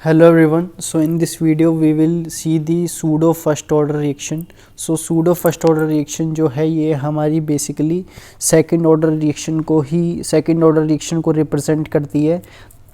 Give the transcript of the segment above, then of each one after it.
Hello everyone. So in this video we will see the pseudo first order reaction. So pseudo first order reaction जो है ये हमारी basically second order reaction को represent करती है।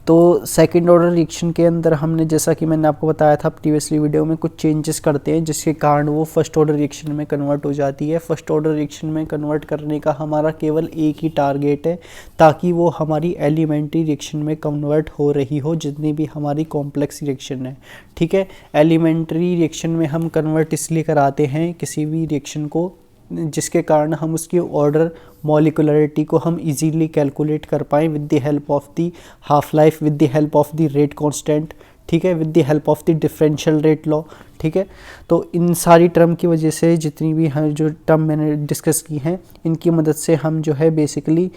तो सेकंड ऑर्डर रिएक्शन के अंदर हमने, जैसा कि मैंने आपको बताया था प्रीवियसली वीडियो में, कुछ चेंजेस करते हैं जिसके कारण वो फर्स्ट ऑर्डर रिएक्शन में कन्वर्ट हो जाती है। फर्स्ट ऑर्डर रिएक्शन में कन्वर्ट करने का हमारा केवल एक ही टारगेट है, ताकि वो हमारी एलिमेंट्री रिएक्शन में कन्वर्ट हो रही हो जितनी भी हमारी कॉम्प्लेक्स रिएक्शन है। ठीक है, एलिमेंट्री रिएक्शन में हम कन्वर्ट इसलिए कराते हैं किसी भी रिएक्शन को जिसके कारण हम उसकी ऑर्डर मॉलिक्यूलरिटी को हम इजीली कैलकुलेट कर पाएँ with the help of the half life, with the help of the rate constant, ठीक है, with the help of the differential rate law. ठीक है, तो इन सारी टर्म की वजह से जितनी भी हैं जो टर्म मैंने डिस्कस की हैं, इनकी मदद से हम जो है बेसिकली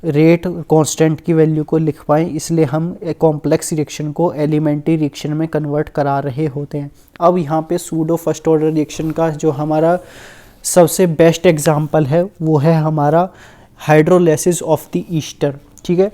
रेट कांस्टेंट की वैल्यू को लिख पाएँ, इसलिए हम कॉम्प्लेक्स रिएक्शन को एलिमेंट्री रिएक्शन में कन्वर्ट करा रहे होते हैं। अब यहाँ पे सूडो फर्स्ट ऑर्डर रिएक्शन का जो हमारा सबसे बेस्ट एग्जाम्पल है वो है हमारा हाइड्रोलाइसिस ऑफ द ईस्टर। ठीक है,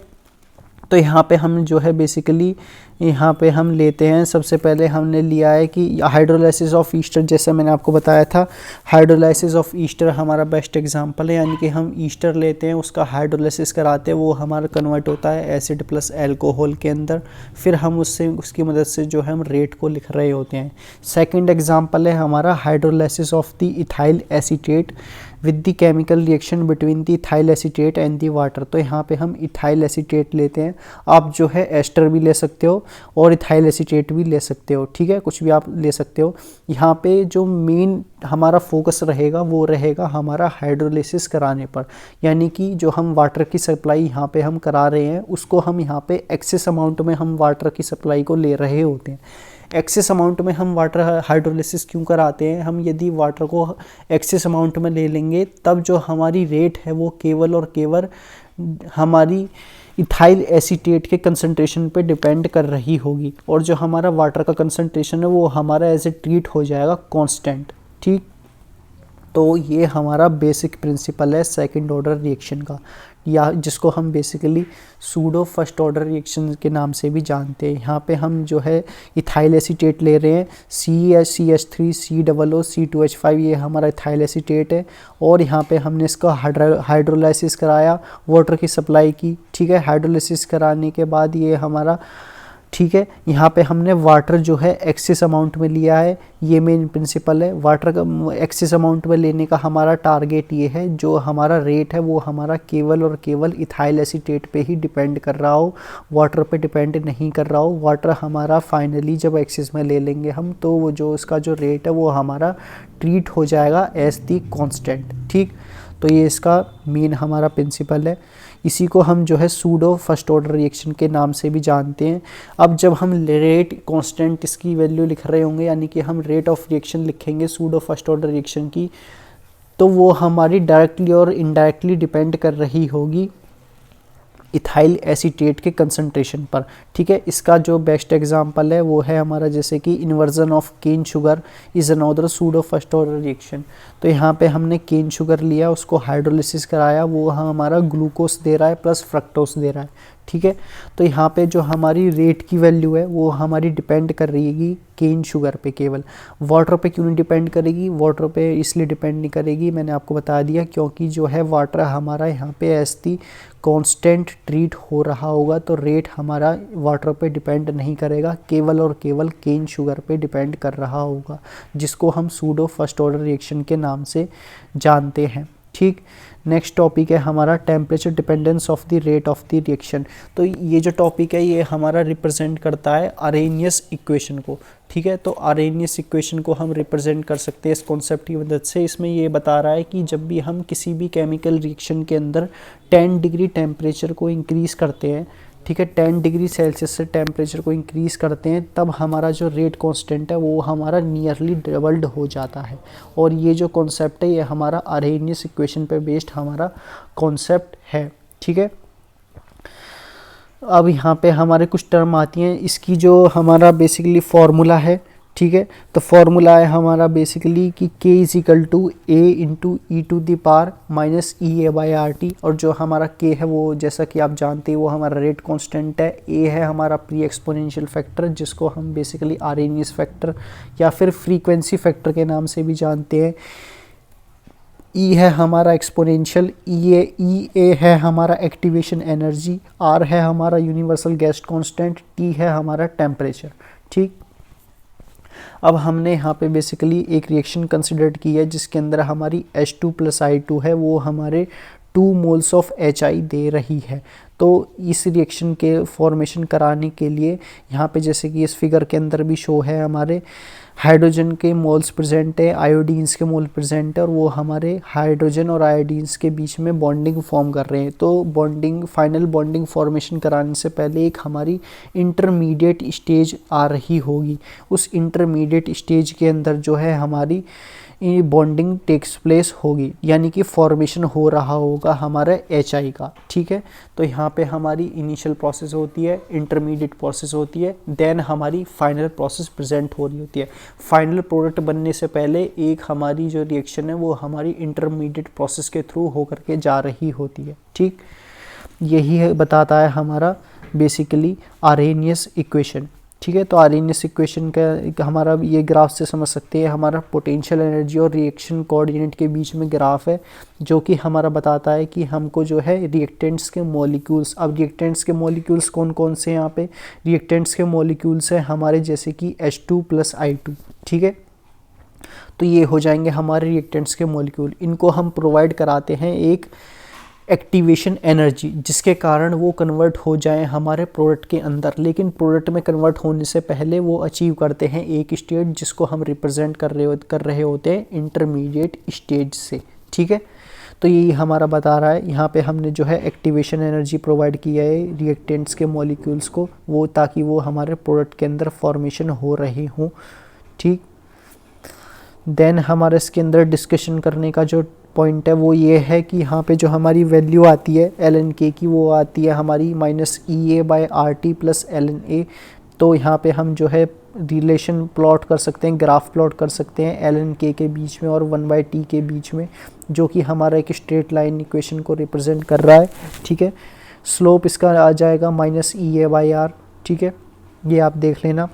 तो यहाँ पे हम जो है बेसिकली यहाँ पे हम लेते हैं, सबसे पहले हमने लिया है कि हाइड्रोलाइसिस ऑफ ईस्टर, जैसे मैंने आपको बताया था हाइड्रोलाइसिस ऑफ ईस्टर हमारा बेस्ट एग्जांपल है। यानी कि हम ईस्टर लेते हैं, उसका हाइड्रोलाइसिस कराते हैं, वो हमारा कन्वर्ट होता है एसिड प्लस एल्कोहल के अंदर, फिर हम उसकी मदद से जो है हम रेट को लिख रहे होते हैं। सेकेंड एग्जाम्पल है हमारा hydrolysis of the ethyl acetate with the chemical reaction between the ethyl acetate and the water. तो यहाँ पे हम इथाइल एसीटेट लेते हैं, आप जो है एस्टर भी ले सकते हो और इथाइल एसीटेट भी ले सकते हो। ठीक है, कुछ भी आप ले सकते हो। यहाँ पे जो मेन हमारा फोकस रहेगा वो रहेगा हमारा हाइड्रोलाइसिस कराने पर, यानी कि जो हम वाटर की सप्लाई यहाँ पे हम करा रहे हैं उसको हम यहाँ पे एक्सेस अमाउंट में हम वाटर की सप्लाई को ले रहे होते हैं। एक्सेस अमाउंट में हम वाटर हाइड्रोलाइसिस क्यों कराते हैं? हम यदि वाटर को एक्सेस अमाउंट में ले लेंगे तब जो हमारी रेट है वो केवल और केवल हमारी इथाइल एसीटेट के कंसंट्रेशन पे डिपेंड कर रही होगी, और जो हमारा वाटर का कंसंट्रेशन है वो हमारा एज ए ट्रीट हो जाएगा कांस्टेंट। ठीक, तो ये हमारा बेसिक प्रिंसिपल है सेकंड ऑर्डर रिएक्शन का, या जिसको हम basically pseudo first order reaction के नाम से भी जानते हैं। यहाँ पे हम जो है इथाइल एसीटेट ले रहे हैं, CH3 COO C2H5, ये हमारा इथाइल एसीटेट है, और यहाँ पे हमने इसका हाइड्रोलाइसिस कराया, वाटर की सप्लाई की। ठीक है, हाइड्रोलाइसिस कराने के बाद ये हमारा, ठीक है, यहाँ पे हमने वाटर जो है एक्सेस अमाउंट में लिया है, ये मेन प्रिंसिपल है। वाटर का एक्सेस अमाउंट में लेने का हमारा टारगेट ये है, जो हमारा रेट है वो हमारा केवल और केवल इथाइल एसीटेट पे ही डिपेंड कर रहा हो, वाटर पे डिपेंड नहीं कर रहा हो। वाटर हमारा फाइनली जब एक्सेस में ले लेंगे हम, तो वो जो उसका जो रेट है वो हमारा ट्रीट हो जाएगा एज दी कॉन्स्टेंट। ठीक, तो ये इसका मेन हमारा प्रिंसिपल है, इसी को हम जो है सूडो फर्स्ट ऑर्डर रिएक्शन के नाम से भी जानते हैं। अब जब हम रेट कांस्टेंट इसकी वैल्यू लिख रहे होंगे, यानी कि हम रेट ऑफ रिएक्शन लिखेंगे सूडो फर्स्ट ऑर्डर रिएक्शन की, तो वो हमारी डायरेक्टली और इनडायरेक्टली डिपेंड कर रही होगी इथाइल एसीटेट के कंसंट्रेशन पर। ठीक है, इसका जो बेस्ट एग्जांपल है वो है हमारा, जैसे कि inversion of cane sugar is another pseudo first order reaction. तो यहाँ पे हमने केन शुगर लिया, उसको हाइड्रोलाइसिस कराया, वो हमारा ग्लूकोज दे रहा है प्लस फ्रक्टोज दे रहा है। ठीक है, तो यहाँ पे जो हमारी रेट की वैल्यू है वो हमारी डिपेंड कर रही केन शुगर पे केवल। वाटर पे क्यों नहीं डिपेंड करेगी? वाटर पे इसलिए डिपेंड नहीं करेगी, मैंने आपको बता दिया, क्योंकि जो है वाटर हमारा यहाँ पे ऐसी कांस्टेंट ट्रीट हो रहा होगा, तो रेट हमारा वाटर पे डिपेंड नहीं करेगा, केवल और केवल केन शुगर पे डिपेंड कर रहा होगा, जिसको हम सूडो फर्स्ट ऑर्डर रिएक्शन के नाम से जानते हैं। ठीक, नेक्स्ट टॉपिक है हमारा temperature dependence of the rate of the reaction. तो ये जो टॉपिक है ये हमारा रिप्रेजेंट करता है अरेनियस इक्वेशन को। ठीक है, तो अरेनियस इक्वेशन को हम रिप्रेजेंट कर सकते हैं इस कॉन्सेप्ट की मदद से। इसमें ये बता रहा है कि जब भी हम किसी भी केमिकल रिएक्शन के अंदर 10 डिग्री टेम्परेचर को इंक्रीज़ करते हैं, ठीक है, 10 डिग्री सेल्सियस से टेम्परेचर को इंक्रीज़ करते हैं, तब हमारा जो रेट कांस्टेंट है वो हमारा नियरली डबल्ड हो जाता है। और ये जो कॉन्सेप्ट है ये हमारा अरेनियस इक्वेशन पे बेस्ड हमारा कॉन्सेप्ट है। ठीक है, अब यहाँ पे हमारे कुछ टर्म आती हैं, इसकी जो हमारा बेसिकली फार्मूला है, ठीक है। तो फॉर्मूला है हमारा बेसिकली कि K is equal to A into E to the power minus E A by R T, और जो हमारा K है वो जैसा कि आप जानते हैं वो हमारा रेट कांस्टेंट है, A है हमारा प्री एक्सपोनेंशियल फैक्टर जिसको हम बेसिकली आरएनएस फैक्टर या फिर फ्रीक्वेंसी फैक्टर के नाम से भी जानते हैं, E है हमारा एक्सपोनेंशियल, ई ए है हमारा एक्टिवेशन एनर्जी, R है हमारा यूनिवर्सल गैस कांस्टेंट, T है हमारा टेम्परेचर। ठीक, अब हमने यहाँ पे बेसिकली एक रिएक्शन कंसिडर की है जिसके अंदर हमारी H2 प्लस I2 है, वो हमारे 2 मोल्स ऑफ HI दे रही है। तो इस रिएक्शन के फॉर्मेशन कराने के लिए यहाँ पे जैसे कि इस फिगर के अंदर भी शो है, हमारे हाइड्रोजन के मोल्स प्रेजेंट है, आयोडीन्स के मोल प्रेजेंट है, और वो हमारे हाइड्रोजन और आयोडीन्स के बीच में बॉन्डिंग फॉर्म कर रहे हैं। तो बॉन्डिंग, फाइनल बॉन्डिंग फॉर्मेशन कराने से पहले एक हमारी इंटरमीडिएट स्टेज आ रही होगी। उस इंटरमीडिएट स्टेज के अंदर जो है हमारी बॉन्डिंग टेक्स प्लेस होगी, यानी कि फॉर्मेशन हो रहा होगा हमारा HI का। ठीक है, तो यहाँ पे हमारी इनिशियल प्रोसेस होती है, इंटरमीडिएट प्रोसेस होती है, देन हमारी फाइनल प्रोसेस प्रेजेंट हो रही होती है। फाइनल प्रोडक्ट बनने से पहले एक हमारी जो रिएक्शन है वो हमारी इंटरमीडिएट प्रोसेस के थ्रू होकर के जा रही होती है। ठीक, यही है बताता है हमारा बेसिकली आर्हेनियस इक्वेशन। ठीक है, तो आर्हेनियस इक्वेशन का हमारा ये ग्राफ से समझ सकते हैं, हमारा पोटेंशियल एनर्जी और रिएक्शन कोऑर्डिनेट के बीच में ग्राफ है जो कि हमारा बताता है कि हमको जो है रिएक्टेंट्स के मॉलिक्यूल्स, अब रिएक्टेंट्स के मॉलिक्यूल्स कौन कौन से हैं यहाँ पे, रिएक्टेंट्स के मॉलिक्यूल्स हैं हमारे जैसे कि H2 प्लस I2। ठीक है, तो ये हो जाएंगे हमारे रिएक्टेंट्स के मॉलिक्यूल। इनको हम प्रोवाइड कराते हैं एक एक्टिवेशन एनर्जी जिसके कारण वो कन्वर्ट हो जाएं हमारे प्रोडक्ट के अंदर, लेकिन प्रोडक्ट में कन्वर्ट होने से पहले वो अचीव करते हैं एक स्टेट जिसको हम रिप्रेजेंट कर रहे होते हैं इंटरमीडिएट स्टेज से। ठीक है, तो यही हमारा बता रहा है, यहाँ पे हमने जो है एक्टिवेशन एनर्जी प्रोवाइड किया है रिएक्टेंट्स के मॉलिक्यूल्स को, वो ताकि वो हमारे प्रोडक्ट के अंदर फॉर्मेशन हो रहे हों। ठीक, देन हमारे इसके अंदर डिस्कशन करने का जो पॉइंट है वो ये है कि यहाँ पे जो हमारी वैल्यू आती है ln k की, वो आती है हमारी minus E A by R T plus ln a। तो यहाँ पे हम जो है रिलेशन प्लॉट कर सकते हैं, ग्राफ प्लॉट कर सकते हैं ln k के बीच में और 1/t के बीच में, जो कि हमारा एक स्ट्रेट लाइन इक्वेशन को रिप्रेजेंट कर रहा है। ठीक है, स्लोप इसका आ जाएगा minus E A by R. ठीक है, ये आप देख लेना।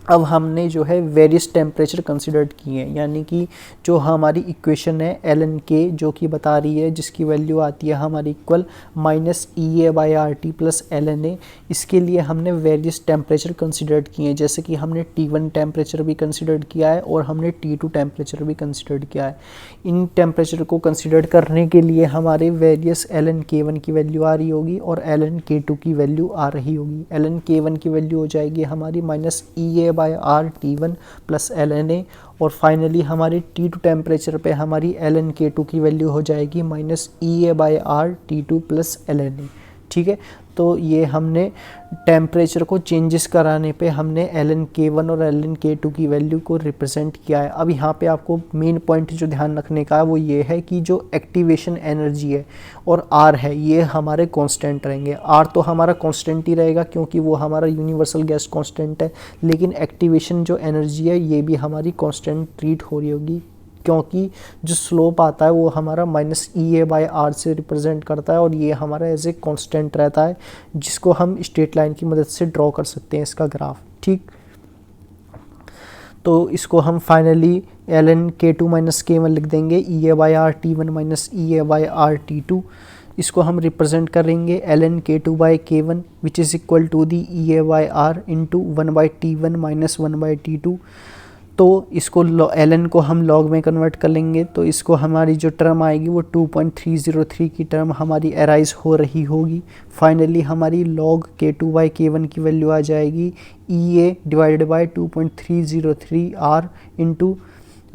अब हमने जो है वेरियस टेम्परेचर कंसिडर्ड किए हैं, यानी कि जो हमारी इक्वेशन है ln k जो कि बता रही है, जिसकी वैल्यू आती है हमारी equal minus E A by R T plus ln a, इसके लिए हमने वेरियस टेम्परेचर कंसिडर्ड किए हैं, जैसे कि हमने T1 टेम्परेचर भी कंसिडर्ड किया है और हमने T2 टेम्परेचर भी कंसिडर्ड किया है। इन टेम्परेचर को कंसिडर करने के लिए हमारे वेरियस ln k1 की वैल्यू आ रही होगी और ln k2 की वैल्यू आ रही होगी। ln k1 की वैल्यू हो जाएगी हमारी minus E A by R T1 plus ln a, और फाइनली हमारी T2 टेम्परेचर पे हमारी ln k2 की वैल्यू हो जाएगी minus E A by R T2 plus ln a। ठीक है, तो ये हमने टेम्परेचर को चेंजेस कराने पे हमने ln k1 और ln k2 की वैल्यू को रिप्रेजेंट किया है। अब यहाँ पे आपको मेन पॉइंट जो ध्यान रखने का है वो ये है कि जो एक्टिवेशन एनर्जी है और R है ये हमारे कांस्टेंट रहेंगे। R तो हमारा कांस्टेंट ही रहेगा क्योंकि वो हमारा यूनिवर्सल गैस कांस्टेंट है, लेकिन एक्टिवेशन जो एनर्जी है ये भी हमारी कांस्टेंट ट्रीट हो रही होगी, क्योंकि जो स्लोप आता है वो हमारा minus E A by R से रिप्रेजेंट करता है और ये हमारा एज ए कांस्टेंट रहता है, जिसको हम स्ट्रेट लाइन की मदद से ड्रॉ कर सकते हैं इसका ग्राफ। ठीक, तो इसको हम finally ln k2 minus k1 लिख देंगे, E A by R T1 minus E A by R T2। इसको हम रिप्रेजेंट करेंगे ln k2 by k1 which is equal to the E A by R into 1/T1 minus 1/T2। तो इसको ln को हम log में convert कर लेंगे, तो इसको हमारी जो टर्म आएगी वो 2.303 की टर्म हमारी अराइज हो रही होगी। फाइनली हमारी log k2 बाई k1 की वैल्यू आ जाएगी E A divided by 2.303 R into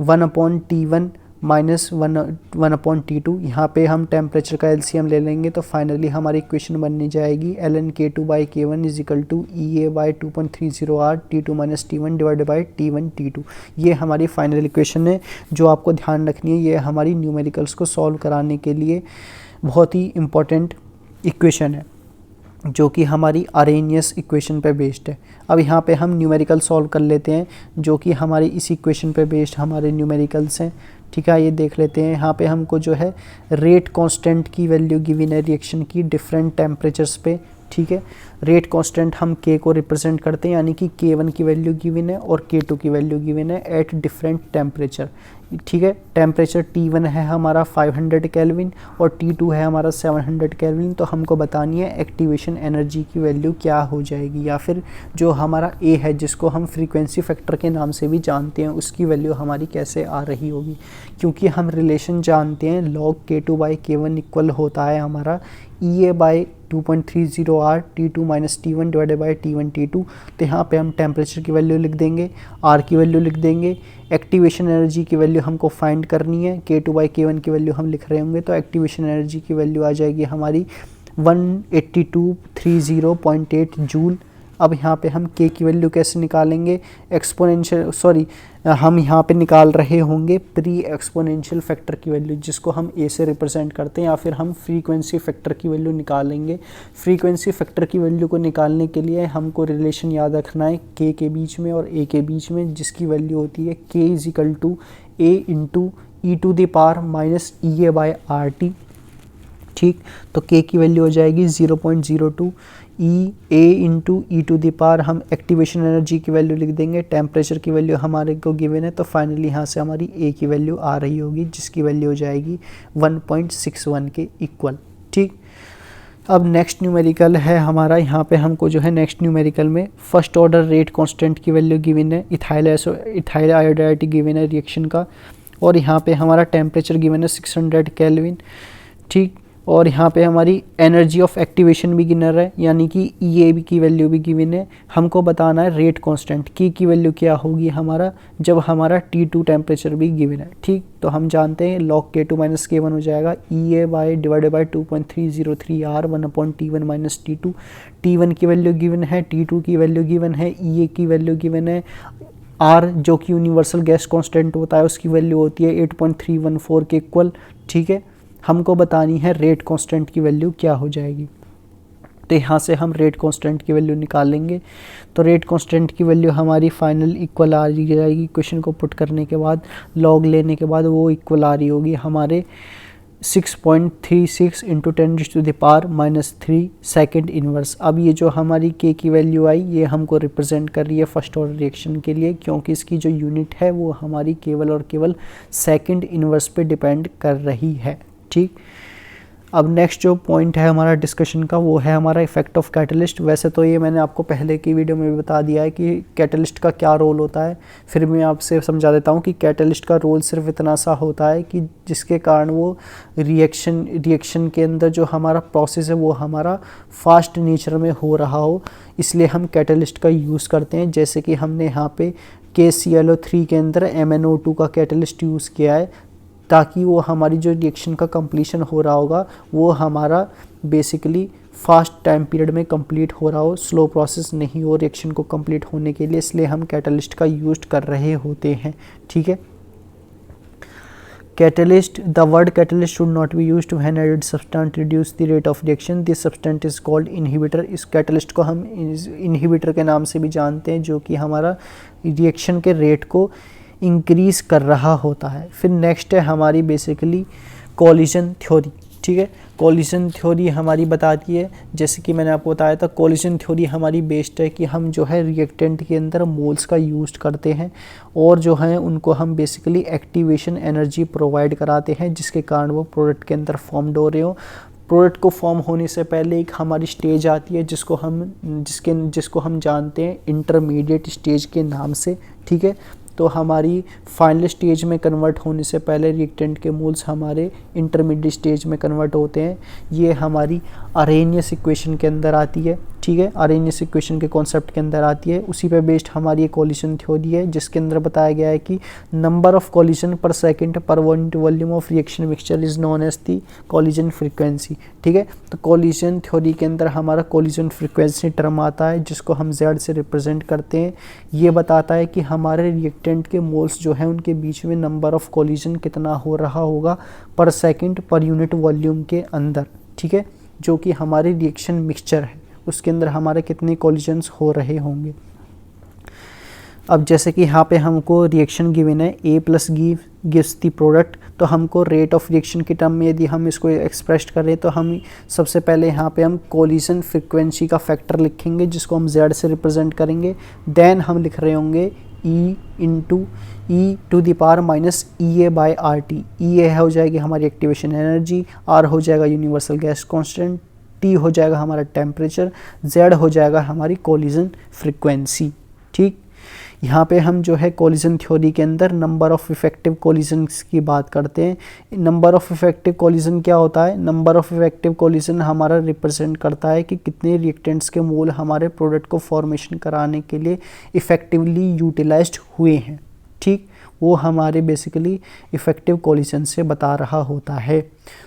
1/T1 minus 1/T2। यहाँ पे हम टेम्परेचर का एलसीएम ले लेंगे, तो फाइनली हमारी इक्वेशन बनने जाएगी ln k2 by k1 is equal to E A by 2.30 R T2 minus T1 divided by T1 T2। ये हमारी फाइनल इक्वेशन है जो आपको ध्यान रखनी है। ये हमारी न्यूमेरिकल्स को सॉल्व कराने के लिए बहुत ही इम्पोर्टेंट इक्वेशन है। जो कि हमारी अरेनियस इक्वेशन पे बेस्ड है। अब यहाँ पे हम न्यूमेरिकल सॉल्व कर लेते हैं, जो कि हमारी इस इक्वेशन पे बेस्ड हमारे न्यूमेरिकल्स हैं। ठीक है, ये देख लेते हैं। यहाँ पे हमको जो है रेट कांस्टेंट की वैल्यू गिवन है रिएक्शन की डिफरेंट टेम्परेचर्स पे। ठीक है, रेट कांस्टेंट हम के को रिप्रेजेंट करते हैं, यानी कि K1 की वैल्यू गिवन है और K2 की वैल्यू गिवन है एट डिफरेंट टेम्परेचर। ठीक है, टेम्परेचर T1 है हमारा 500 केल्विन और T2 है हमारा 700 केल्विन। तो हमको बतानी है एक्टिवेशन एनर्जी की वैल्यू क्या हो जाएगी, या फिर जो हमारा A है जिसको हम फ्रीक्वेंसी फैक्टर के नाम से भी जानते हैं, उसकी वैल्यू हमारी कैसे आ रही होगी। क्योंकि हम रिलेशन जानते हैं log K2/K1 इक्वल होता है हमारा EA/2.30 R T2 minus T1 divided by T1 T2। तो यहाँ पे हम टेम्परेचर की वैल्यू लिख देंगे, R की वैल्यू लिख देंगे, एक्टिवेशन एनर्जी की वैल्यू हमको फाइंड करनी है, K2/K1 की वैल्यू हम लिख रहे होंगे। तो एक्टिवेशन एनर्जी की वैल्यू आ जाएगी हमारी 18230.8 जूल। अब यहाँ पे हम K की वैल्यू कैसे निकालेंगे, हम यहाँ पे निकाल रहे होंगे प्री एक्सपोनेंशियल फैक्टर की वैल्यू, जिसको हम A से रिप्रेजेंट करते हैं, या फिर हम फ्रीक्वेंसी फैक्टर की वैल्यू निकालेंगे। फ्रीक्वेंसी फैक्टर की वैल्यू को निकालने के लिए हमको रिलेशन याद रखना है K के बीच में और A के बीच में, जिसकी वैल्यू होती है K = A इंटू E⁻⁻RT। ठीक, तो K की वैल्यू हो जाएगी 0.02 A इंटू E⁻, हम एक्टिवेशन एनर्जी की वैल्यू लिख देंगे, टेम्परेचर की वैल्यू हमारे को गिवन है। तो फाइनली यहाँ से हमारी A की वैल्यू आ रही होगी, जिसकी वैल्यू हो जाएगी 1.61 के इक्वल। ठीक, अब नेक्स्ट न्यूमेरिकल है हमारा। यहाँ पे हमको जो है नेक्स्ट न्यूमेरिकल में फर्स्ट ऑर्डर रेट कांस्टेंट की वैल्यू गिवन है, इथाइल आयोडाइड गिवन है रिएक्शन का, और यहाँ पे हमारा टेम्परेचर गिवन है 600 केल्विन। ठीक, और यहाँ पे हमारी एनर्जी ऑफ एक्टिवेशन भी गिनर है, यानी कि EA की वैल्यू भी गिवन है। हमको बताना है रेट कांस्टेंट की वैल्यू क्या होगी हमारा, जब हमारा T2 टेम्परेचर भी गिवन है। ठीक, तो हम जानते हैं log K2 माइनस K1 हो जाएगा EA/2.303 R 1/T1 minus T2। T1 की वैल्यू गिवन है, T2 की वैल्यू गिवन है, EA की वैल्यू गिवन है, R जो कि यूनिवर्सल गैस कांस्टेंट होता है उसकी वैल्यू होती है 8.314 के इक्वल। ठीक है, हमको बतानी है रेट कांस्टेंट की वैल्यू क्या हो जाएगी। तो यहाँ से हम रेट कांस्टेंट की वैल्यू निकालेंगे। तो रेट कांस्टेंट की वैल्यू हमारी फाइनल इक्वल आ रही जाएगी, क्वेश्चन को पुट करने के बाद लॉग लेने के बाद वो इक्वल आ रही होगी हमारे 6.36 इंटू 10⁻³ सेकेंड इनवर्स। अब ये जो हमारी K की वैल्यू आई, ये हमको रिप्रेजेंट कर रही है फर्स्ट ऑर्डर रिएक्शन के लिए, क्योंकि इसकी जो यूनिट है वो हमारी केवल और केवल सेकेंड इनवर्स पे डिपेंड कर रही है। ठीक, अब नेक्स्ट जो पॉइंट है हमारा डिस्कशन का, वो है हमारा इफेक्ट ऑफ कैटलिस्ट। वैसे तो ये मैंने आपको पहले की वीडियो में भी बता दिया है कि कैटलिस्ट का क्या रोल होता है, फिर मैं आपसे समझा देता हूँ कि कैटलिस्ट का रोल सिर्फ इतना सा होता है कि जिसके कारण वो रिएक्शन के अंदर जो हमारा प्रोसेस है वो हमारा फास्ट नेचर में हो रहा हो, इसलिए हम कैटलिस्ट का यूज़ करते हैं। जैसे कि हमने यहाँ पे KClO3 के अंदर MnO2 का कैटलिस्ट यूज़ किया है, ताकि वो हमारी जो रिएक्शन का कंप्लीशन हो रहा होगा वो हमारा बेसिकली फास्ट टाइम पीरियड में कंप्लीट हो रहा हो, स्लो प्रोसेस नहीं हो रिएक्शन को कंप्लीट होने के लिए, इसलिए हम कैटलिस्ट का यूज कर रहे होते हैं। ठीक है, catalyst, the word catalyst should not be used when added substance reduce the rate of reaction, this substance is called inhibitor. इस कैटलिस्ट को हम इनहिबिटर के नाम से भी जानते हैं, जो कि हमारा रिएक्शन के रेट को इंक्रीज़ कर रहा होता है। फिर नेक्स्ट है हमारी बेसिकली कोलिजन थ्योरी। ठीक है, कोलिजन थ्योरी हमारी बताती है, जैसे कि मैंने आपको बताया था, कोलिजन थ्योरी हमारी बेस्ड है कि हम जो है रिएक्टेंट के अंदर मोल्स का यूज़ करते हैं और जो है उनको हम बेसिकली एक्टिवेशन एनर्जी प्रोवाइड कराते हैं, जिसके कारण वो प्रोडक्ट के अंदर फॉर्म्ड हो रहे हो। प्रोडक्ट को फॉर्म होने से पहले एक हमारी स्टेज आती है जिसको हम जानते हैं इंटरमीडिएट स्टेज के नाम से। ठीक है, तो हमारी फाइनल स्टेज में कन्वर्ट होने से पहले रिएक्टेंट के मोल्स हमारे इंटरमीडिएट स्टेज में कन्वर्ट होते हैं। ये हमारी अरेनियस इक्वेशन के अंदर आती है। ठीक है, अरेनियस इक्वेशन के कॉन्सेप्ट के अंदर आती है। उसी पे बेस्ड हमारी एक कोलिजन थ्योरी है, जिसके अंदर बताया गया है कि number of collision per second per volume of reaction mixture is known as the collision frequency. ठीक है, तो कोलिजन थ्योरी के अंदर हमारा कोलिजन फ्रीक्वेंसी टर्म आता है, जिसको हम Z से रिप्रेजेंट करते हैं। ये बताता है कि हमारे रिएक्टेंट के मोल्स जो हैं उनके बीच में नंबर ऑफ कोलिजन कितना हो रहा होगा पर सेकंड पर यूनिट वॉल्यूम के अंदर। ठीक है, जो कि हमारी रिएक्शन मिक्सचर है उसके अंदर हमारे कितने कोलिजन्स हो रहे होंगे। अब जैसे कि यहाँ पे हमको रिएक्शन गिवन है A plus gives the product, तो हमको रेट ऑफ रिएक्शन के टर्म में यदि हम इसको एक्सप्रेस करें तो हम सबसे पहले यहाँ पे हम कोलिजन फ्रीक्वेंसी का फैक्टर लिखेंगे जिसको हम Z से रिप्रेजेंट करेंगे। देन हम लिख रहे होंगे E into E to the power minus EA/RT। EA हो जाएगी हमारी एक्टिवेशन एनर्जी, R हो जाएगा यूनिवर्सल गैस कांस्टेंट, T हो जाएगा हमारा टेम्परेचर, Z हो जाएगा हमारी कोलिजन फ्रीक्वेंसी। ठीक, यहाँ पे हम जो है कोलिजन थ्योरी के अंदर नंबर ऑफ़ इफेक्टिव कोलिजन्स की बात करते हैं। नंबर ऑफ़ इफेक्टिव कोलिजन क्या होता है? नंबर ऑफ़ इफेक्टिव कोलिजन हमारा रिप्रेजेंट करता है कि कितने रिएक्टेंट्स के मोल हमारे प्रोडक्ट को फॉर्मेशन कराने के लिए इफ़ेक्टिवली यूटिलाइज्ड हुए हैं। ठीक, वो हमारे बेसिकली इफ़ेक्टिव कोलिजन से बता रहा होता है।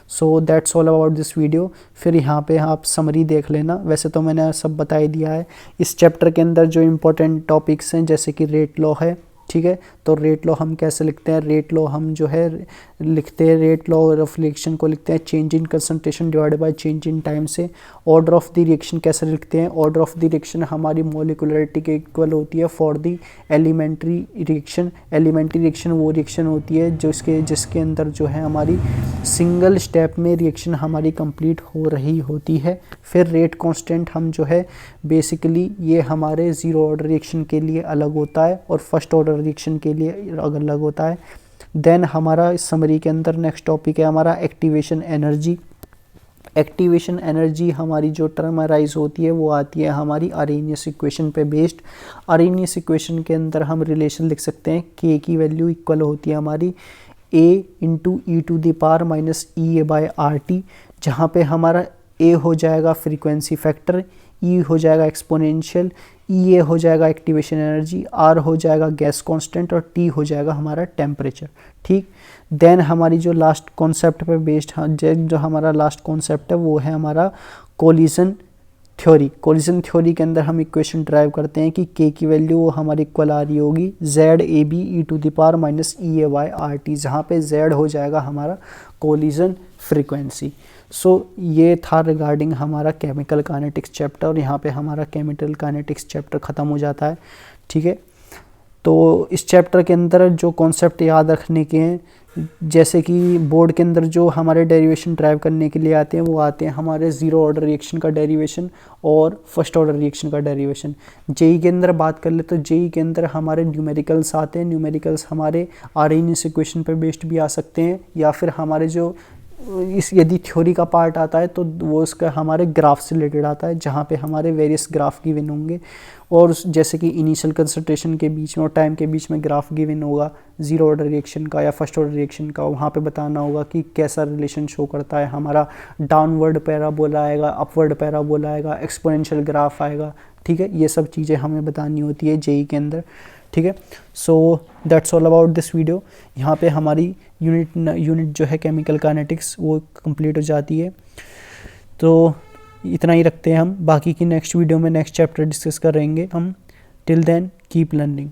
So that's all about this video. फिर यहाँ पे आप समरी देख लेना, वैसे तो मैंने सब बता ही दिया है। इस चैप्टर के अंदर जो इम्पोर्टेंट टॉपिक्स हैं जैसे कि रेट लॉ है, ठीक है, तो रेट लॉ हम कैसे लिखते हैं? रेट लॉ हम जो है लिखते हैं, रेट लॉ ऑफ रिएक्शन को लिखते हैं change in concentration divided by change in time से। ऑर्डर ऑफ द रिएक्शन कैसे लिखते हैं? ऑर्डर ऑफ द रिएक्शन हमारी मोलिकुलरिटी के इक्वल होती है for the elementary reaction. Elementary reaction वो रिएक्शन होती है जिसके अंदर जो है हमारी सिंगल स्टेप में रिएक्शन हमारी कंप्लीट हो रही होती है। फिर रेट कांस्टेंट हम जो है बेसिकली ये हमारे ज़ीरो ऑर्डर रिएक्शन के लिए अलग होता है और फर्स्ट ऑर्डर रिएक्शन के लिए अलग होता है। देन हमारा इस समरी के अंदर नेक्स्ट टॉपिक है हमारा एक्टिवेशन एनर्जी। एक्टिवेशन एनर्जी हमारी जो टर्म अराइज होती है वो आती है हमारी अरेनियस इक्वेशन पे बेस्ड। अरेनियस इक्वेशन के अंदर हम रिलेशन लिख सकते हैं, K की वैल्यू इक्वल होती है हमारी A into E to the power minus EA/RT, जहाँ पे हमारा A हो जाएगा फ्रीक्वेंसी फैक्टर, E हो जाएगा एक्सपोनेंशियल, EA हो जाएगा एक्टिवेशन एनर्जी, R हो जाएगा गैस कांस्टेंट और T हो जाएगा हमारा टेम्परेचर। ठीक, देन हमारी जो लास्ट कॉन्सेप्ट पे बेस्ड जो हमारा लास्ट कॉन्सेप्ट है वो है हमारा कोलिजन थ्योरी। कोलिजन थ्योरी के अंदर हम इक्वेशन ड्राइव करते हैं कि K की वैल्यू वो हमारी इक्वल आ रही होगी ZAB e to the power minus EA/RT, जहाँ पे Z हो जाएगा हमारा कोलिजन फ्रीक्वेंसी। सो ये था रिगार्डिंग हमारा केमिकल काइनेटिक्स चैप्टर, और यहाँ पे हमारा केमिकल काइनेटिक्स चैप्टर ख़त्म हो जाता है। ठीक है, तो इस चैप्टर के अंदर जो कॉन्सेप्ट याद रखने के हैं, जैसे कि बोर्ड के अंदर जो हमारे डेरिवेशन ड्राइव करने के लिए आते हैं वो आते हैं हमारे ज़ीरो ऑर्डर रिएक्शन का डेरिवेशन और फर्स्ट ऑर्डर रिएक्शन का डेरिवेशन। जेई के अंदर बात कर ले तो जेई के अंदर हमारे न्यूमेरिकल्स आते हैं। न्यूमेरिकल्स हमारे आरएनएस इक्वेशन पर बेस्ड भी आ सकते हैं, या फिर हमारे जो यदि थ्योरी का पार्ट आता है तो वो उसका हमारे ग्राफ से रिलेटेड आता है, जहाँ पे हमारे वेरियस ग्राफ गिवन होंगे, और जैसे कि इनिशियल कंसंट्रेशन के बीच में और टाइम के बीच में ग्राफ गिवन होगा ज़ीरो ऑर्डर रिएक्शन का या फर्स्ट ऑर्डर रिएक्शन का। वहाँ पे बताना होगा कि कैसा रिलेशन शो करता है, हमारा डाउनवर्ड पैराबोला आएगा, अपवर्ड पैराबोला आएगा, एक्सपोनेंशियल ग्राफ आएगा। ठीक है, ये सब चीज़ें हमें बतानी होती है जेई के अंदर। ठीक है, so that's all about this video. यहाँ पे हमारी यूनिट जो है केमिकल काइनेटिक्स वो कंप्लीट हो जाती है। तो इतना ही रखते हैं हम, बाकी की नेक्स्ट वीडियो में नेक्स्ट चैप्टर डिस्कस करेंगे हम। Till then keep learning.